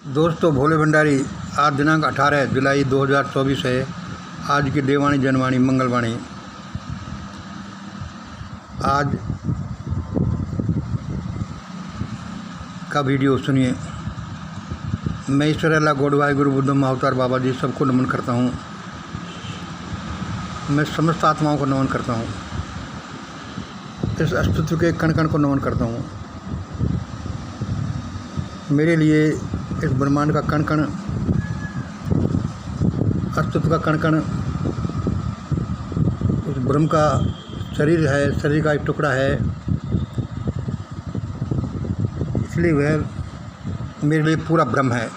दोस्तों, भोले भंडारी। आज दिनांक 18 जुलाई 2024 है। आज की देवाणी जनवाणी मंगलवाणी। आज का वीडियो सुनिए। मैं ईश्वर अल्लाह गॉड वाहिगुरु बुद्धम अवतार बाबा जी सबको नमन करता हूँ। मैं समस्त आत्माओं को नमन करता हूँ। इस अस्तित्व के कण कण को नमन करता हूँ। मेरे लिए इस ब्रह्मांड का कण कण, अस्तित्व का कण कण उस ब्रह्म का शरीर है, शरीर का एक टुकड़ा है। इसलिए वह मेरे लिए पूरा ब्रह्म है।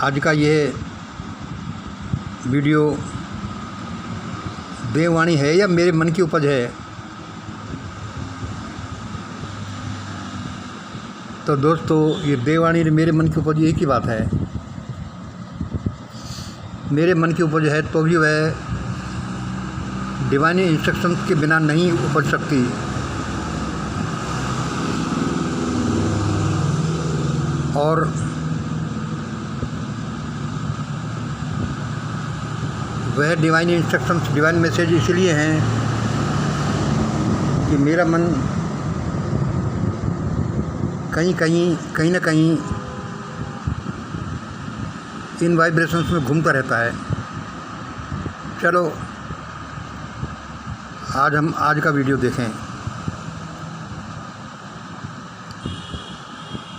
आज का ये वीडियो देववाणी है या मेरे मन की उपज है? तो दोस्तों, ये देववाणी मेरे मन की उपज एक ही बात है। मेरे मन की उपज है तो भी वह डिवाइन इंस्ट्रक्शंस के बिना नहीं उपज सकती। और वह डिवाइन इंस्ट्रक्शंस, डिवाइन मैसेज इसलिए हैं कि मेरा मन कहीं ना कहीं इन वाइब्रेशंस में घूमता रहता है। चलो आज का वीडियो देखें।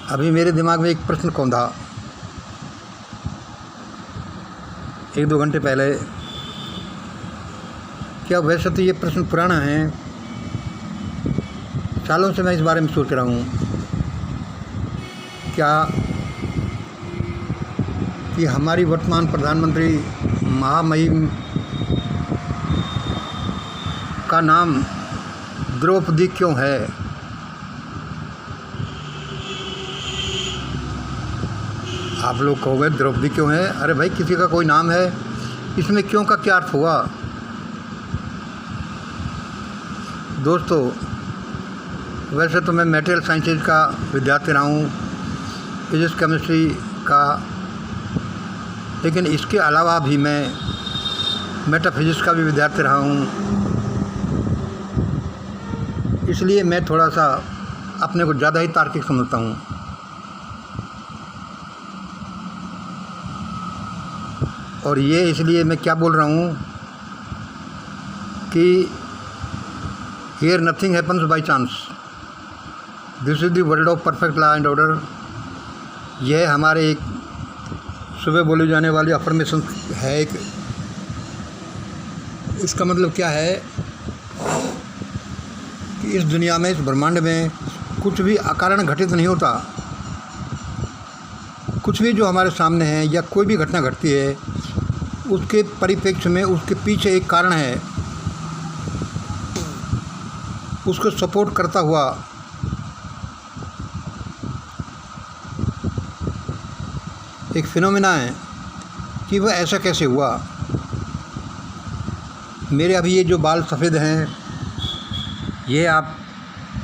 अभी मेरे दिमाग में एक प्रश्न कौंधा 1-2 घंटे पहले। क्या वैसे तो ये प्रश्न पुराना है, सालों से मैं इस बारे में सोच रहा हूँ। क्या कि हमारी वर्तमान प्रधानमंत्री महामहिम का नाम द्रौपदी क्यों है? आप लोग कहोगे द्रौपदी क्यों है? अरे भाई, किसी का कोई नाम है, इसमें क्यों का क्या अर्थ हुआ? दोस्तों, वैसे तो मैं मटेरियल साइंसेज का विद्यार्थी रहा हूँ, फिजिक्स केमिस्ट्री का, लेकिन इसके अलावा भी मैं मेटाफिजिक्स का भी विद्यार्थी रहा हूँ। इसलिए मैं थोड़ा सा अपने को ज़्यादा ही तार्किक समझता हूँ। और ये इसलिए मैं क्या बोल रहा हूँ कि here nothing happens by chance, this is the world of perfect law and order. यह हमारे एक सुबह बोली जाने वाली अफर्मेशन है। एक इसका मतलब क्या है कि इस दुनिया में, इस ब्रह्मांड में कुछ भी अकारण घटित नहीं होता। कुछ भी जो हमारे सामने है या कोई भी घटना घटती है, उसके परिप्रेक्ष्य में उसके पीछे एक कारण है। उसको सपोर्ट करता हुआ एक फिनोमेना है कि वह ऐसा कैसे हुआ। मेरे अभी ये जो बाल सफ़ेद हैं, ये आप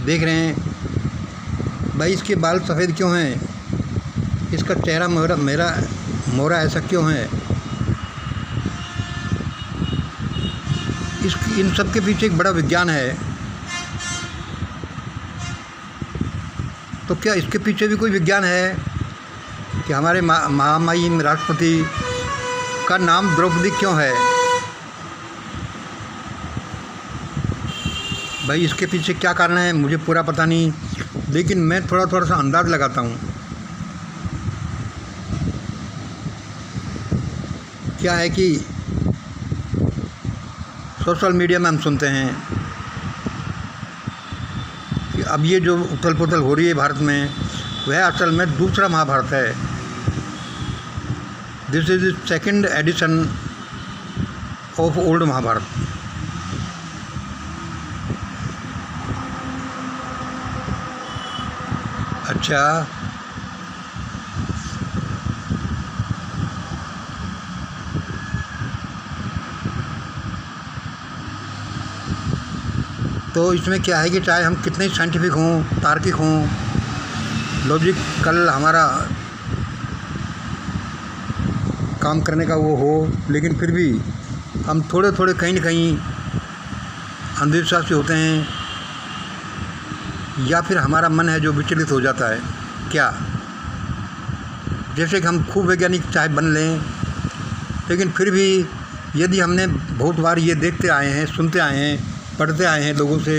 देख रहे हैं। भाई, इसके बाल सफ़ेद क्यों हैं? इसका चेहरा मेरा मोहरा ऐसा क्यों है? इन सब के पीछे एक बड़ा विज्ञान है। तो क्या इसके पीछे भी कोई विज्ञान है कि हमारे महामहिम राष्ट्रपति का नाम द्रौपदी क्यों है? भाई, इसके पीछे क्या कारण है मुझे पूरा पता नहीं, लेकिन मैं थोड़ा सा अंदाज़ लगाता हूँ। क्या है कि सोशल मीडिया में हम सुनते हैं कि अब ये जो उथल पुथल हो रही है भारत में, वह असल में दूसरा महाभारत है। This is the second edition of old Mahabharat. अच्छा, तो इसमें क्या है कि चाहे हम कितने साइंटिफिक हों, तार्किक हों, लॉजिकल हमारा काम करने का वो हो, लेकिन फिर भी हम थोड़े थोड़े कहीं न कहीं अंधविश्वासी होते हैं, या फिर हमारा मन है जो विचलित हो जाता है। क्या जैसे कि हम खूब वैज्ञानिक चाहे बन लें, लेकिन फिर भी यदि हमने बहुत बार ये देखते आए हैं, सुनते आए हैं, पढ़ते आए हैं लोगों से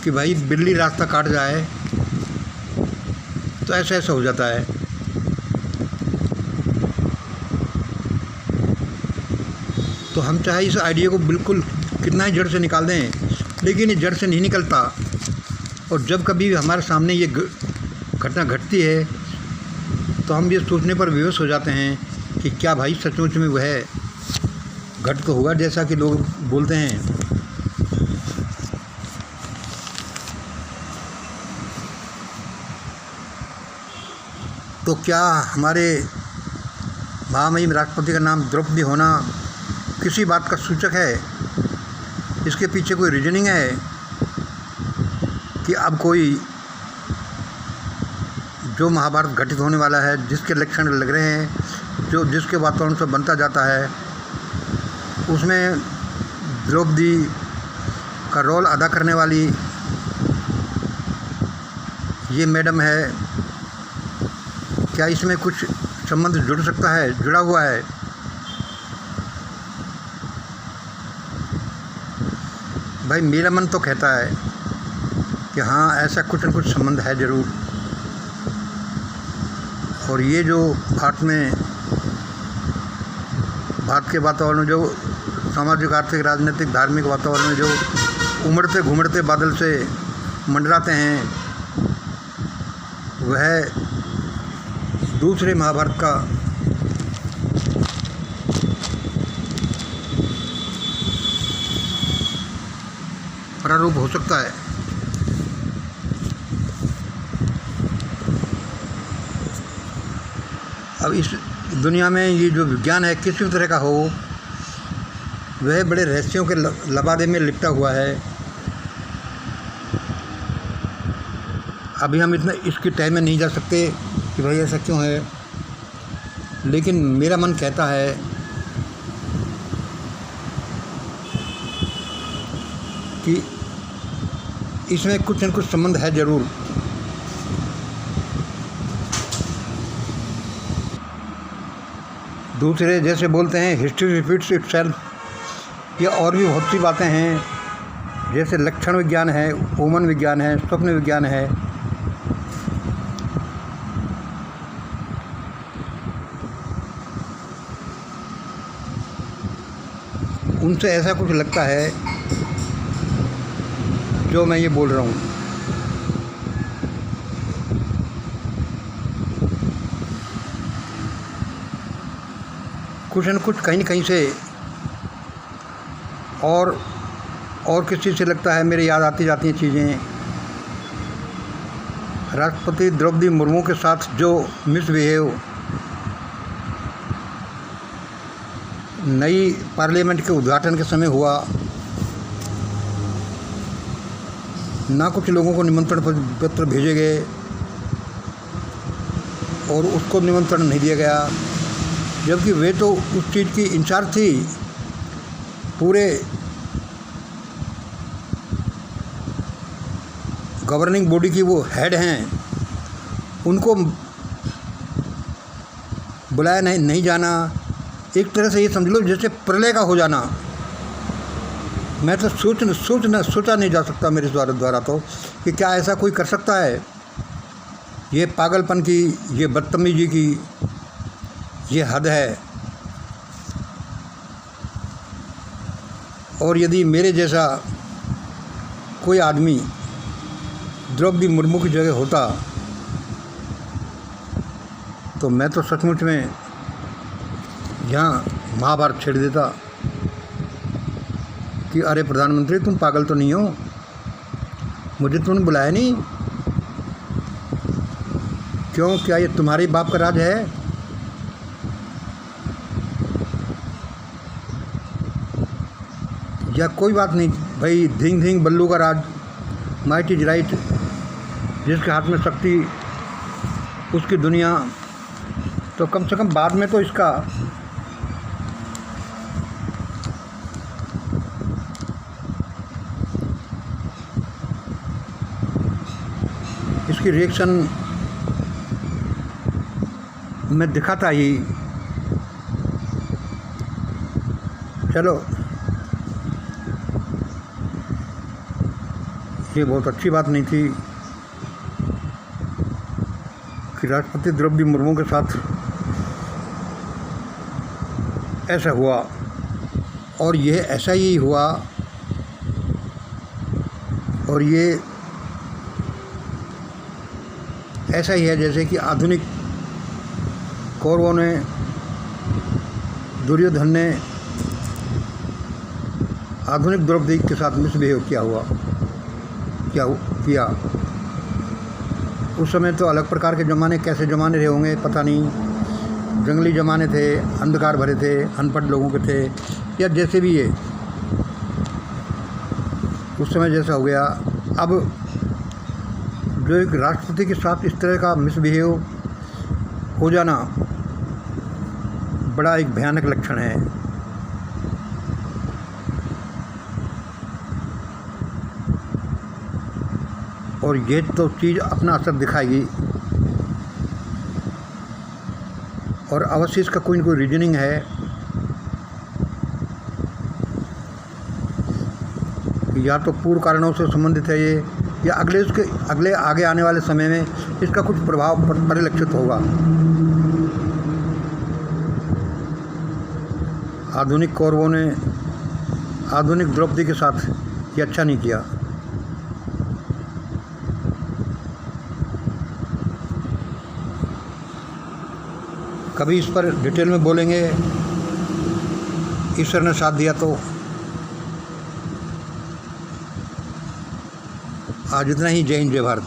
कि भाई बिल्ली रास्ता काट जाए तो ऐसा ऐसा हो जाता है। तो हम चाहे इस आइडिया को बिल्कुल कितना ही जड़ से निकाल दें, लेकिन ये जड़ से नहीं निकलता। और जब कभी हमारे सामने ये घटना घटती है तो हम ये सोचने पर विवश हो जाते हैं कि क्या भाई सचमुच में वह घट तो होगा जैसा कि लोग बोलते हैं। तो क्या हमारे महामहिम राष्ट्रपति का नाम द्रौपदी होना किसी बात का सूचक है? इसके पीछे कोई रीजनिंग है कि अब कोई जो महाभारत घटित होने वाला है, जिसके लक्षण लग रहे हैं, जो जिसके वातावरण से बनता जाता है, उसमें द्रौपदी का रोल अदा करने वाली ये मैडम है, क्या इसमें कुछ संबंध जुड़ सकता है, जुड़ा हुआ है? भाई मेरा मन तो कहता है कि हाँ, ऐसा कुछ न कुछ संबंध है ज़रूर। और ये जो भारत के वातावरण में जो सामाजिक, आर्थिक, राजनीतिक, धार्मिक वातावरण में जो उमड़ते घुमड़ते बादल से मंडराते हैं, वह दूसरे महाभारत का प्रारूप हो सकता है। अब इस दुनिया में ये जो विज्ञान है, किसी भी तरह का हो, वह बड़े रहस्यों के लबादे में लिपटा हुआ है। अभी हम इतना इसकी तह में नहीं जा सकते कि भाई ऐसा क्यों है, लेकिन मेरा मन कहता है कि इसमें कुछ न कुछ संबंध है ज़रूर। दूसरे जैसे बोलते हैं हिस्ट्री रिपीट्स इटसेल्फ, या और भी बहुत सी बातें हैं, जैसे लक्षण विज्ञान है, ओमन विज्ञान है, स्वप्न विज्ञान है। उनसे ऐसा कुछ लगता है जो मैं ये बोल रहा हूँ। कुछ न कुछ कहीं न कहीं से और किस चीज़ से लगता है, मेरे याद आती जाती हैं चीज़ें। राष्ट्रपति द्रौपदी मुर्मू के साथ जो मिसबिहेव नई पार्लियामेंट के उद्घाटन के समय हुआ, ना कुछ लोगों को निमंत्रण पत्र भेजे गए और उसको निमंत्रण नहीं दिया गया, जबकि वे तो उस चीज़ की इंचार्ज थी, पूरे गवर्निंग बॉडी की वो हेड हैं। उनको बुलाया नहीं जाना, एक तरह से ये समझ लो जैसे प्रलय का हो जाना। मैं तो सोचा नहीं जा सकता मेरे द्वारा तो कि क्या ऐसा कोई कर सकता है। ये पागलपन की, ये बदतमीजी की ये हद है। और यदि मेरे जैसा कोई आदमी द्रौपदी मुर्मू की जगह होता तो मैं तो सचमुच में यहाँ महाभारत छेड़ देता कि अरे प्रधानमंत्री, तुम पागल तो नहीं हो, मुझे तुमने बुलाया नहीं क्यों? क्या ये तुम्हारे बाप का राज है? या कोई बात नहीं भाई, धिंग धिंग बल्लू का राज, माइट इज राइट, जिसके हाथ में शक्ति उसकी दुनिया। तो कम से कम बाद में तो इसकी रिएक्शन में दिखाता ही। चलो, ये बहुत अच्छी बात नहीं थी कि राष्ट्रपति द्रौपदी मुर्मू के साथ ऐसा हुआ, और ये ऐसा ही हुआ, और ये ऐसा ही है जैसे कि आधुनिक कौरवों ने, दुर्योधन ने आधुनिक द्रौपदी के साथ मिसबिहेव किया। उस समय तो अलग प्रकार के ज़माने, कैसे ज़माने रहे होंगे पता नहीं, जंगली ज़माने थे, अंधकार भरे थे, अनपढ़ लोगों के थे, या जैसे भी ये उस समय जैसा हो गया। अब जो एक राष्ट्रपति के साथ इस तरह का मिसबिहेव हो जाना बड़ा एक भयानक लक्षण है। और ये तो चीज़ अपना असर दिखाएगी, और अवश्य इसका कोई न कोई रीजनिंग है कि या तो पूर्व कारणों से संबंधित है ये, या अगले आगे आने वाले समय में इसका कुछ प्रभाव परिलक्षित होगा। आधुनिक कौरवों ने आधुनिक द्रौपदी के साथ ये अच्छा नहीं किया। कभी इस पर डिटेल में बोलेंगे, ईश्वर ने साथ दिया तो। आज इतना ही। जय हिंद, जय भारत।